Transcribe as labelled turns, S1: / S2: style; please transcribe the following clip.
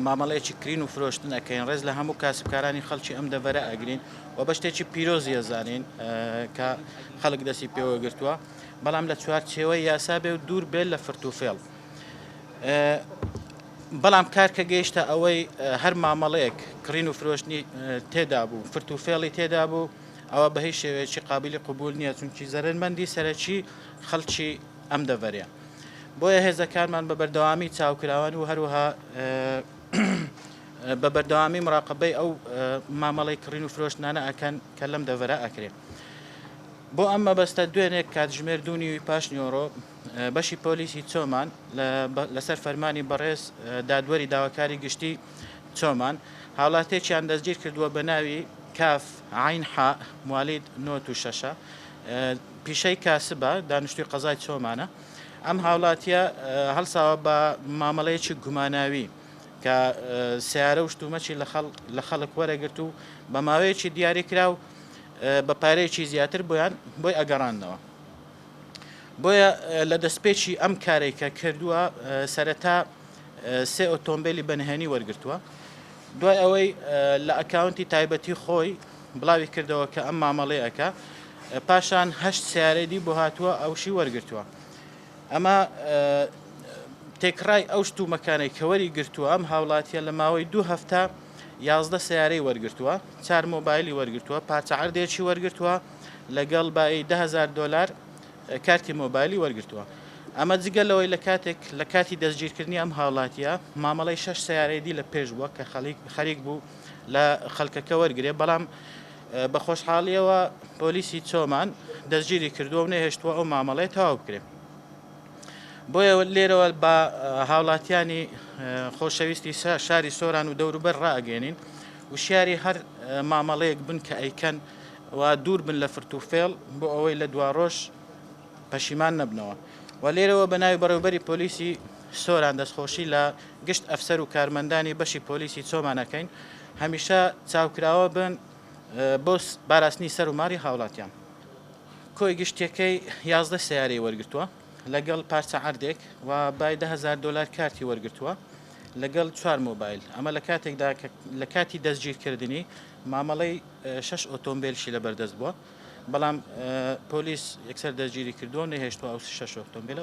S1: مامەڵەیەکی کرین و فرۆشتن ئەەکەین ڕێز لە هەموو کاسبکارانی خەڵکی ئەم دەڤەرە ئەگرین و بە شتێکی پیرۆزی ئەزانین کە خەڵک دەستی پێوە گرتووە بەڵام لە چوارچێوەی یاسا بێ و دوور بێت لە فرتوفێڵ. بەڵام کارکە گەیشتە ئەوەی هەر مامەڵەیەک کڕین و فرۆشتنی تێدا بوو فرتوفێڵی تێدا بوو ئەوە بە هیچ شێوەیەکی قابلی قبول نییە چونکی زەرمەندی سەرەکی خەڵکی ئەم دەڤەرە. بۆیە هێزەکانمان بە بەردەوامی چاوکراوان و هەروەها بە بەردەوامی مراقبەی ئەو مامەڵی کڕین و فرۆشتانە ئەکەن کە لەم دەڤەرە ئەکرێت. بۆ ئەم مەبەستە دوێنێک کاتژمێر 2 پاش نیۆڕۆ بەشی پۆلیسی چۆمان لەسەر فەرمانی بەڕێز دادوەری داواکاری گشتی چۆمان هاوڵاتێکیان دەستگیر کردووە بە ناوی کاف عینحا موالید 96 پیشەی کاسبە دانیشتوی قەزای چۆمانە. ئەم هاوڵاتیە هەڵساوە بە مامەڵەیەکی گوماناوی کە سیارە و شتومەچی لە خەڵک وەرەگرت و بە ماوەیەکی دیاریکرا و بە پارەیەکی زیاتر بۆی ئەگەڕاندنەوە. بۆیە لە دەستپێکی ئەم کارێک کە کردووە سەرەتا 3 ئۆتۆمبیلی بەنهێنی وەرگرتووە دوای ئەوەی لە ئەکاونتی تایبەتی خۆی بڵاوی کردەوە کە ئەم مامەڵەیەکە پاشان 8 سیارەی بۆ هاتووە ئەوشی وەرگرتووە. ئەمە تێکڕای ئەو شتومەکانەی کە وەری گرتووە ئەم هاوڵاتیە لە ماوەی 2 هەفتە 11 سیارەی وەرگرتووە 4 مۆبایلی وەرگرتووە پارچە عەردێکی وەرگرتووە لەگەڵ بای $10,000 کارتی مۆبایلی وەرگرتووە. ئەمە جگەلەوەی لە کاتی دەستگیرکردنی ئەم هاوڵاتیە مامەڵەی 6 سیارەیەدی لە پێش بووە کە خەریک بوو لە خەڵکەکە وەرگێ بەڵام بە خۆشحاڵیەوە پۆلیسی چۆمان دەستگیری کردووە و نەهێشتووە ئەو مامەڵەی تەواو بکرێت. بۆیە لێرەوە بە هاوڵاتیانی خۆشەویستی شاری سۆران و دەوروبەر ڕائگەێنین وشیاری هەر مامەڵەیەک بن کە ئەیکەن و دوور بن لە فرتوفێڵ بۆ ئەوەی لە دواڕۆژ پەشیمان نەبنەوە. و لێرەوە بە ناوی بەڕێوەبەری پۆلیسی سۆران دەستخۆشی لە گشت ئەفسەر و کارمەندانی بەشی پۆلیسی چۆمانەکەین هەمیشە چاوکراوە بن بۆ باراستنی سەر و ماری هاوڵاتیان. کۆی گشتەکەی 11 سیارەی وەرگرتووە لەگەڵ پارچە عەردێک و بای $10,000 کارتی وەرگرتووە لەگەڵ 4 مۆبایل. ئەمە لە کاتێکدا لە کاتی دەستگیرکردنی مامەڵەی 6 ئۆتۆمبیلشی لەبەردەست بووە بەڵام پۆلیس یەکسەر دەستگیری کردووە نەهێشتووە ئەو 6 ئۆتۆمبیلە.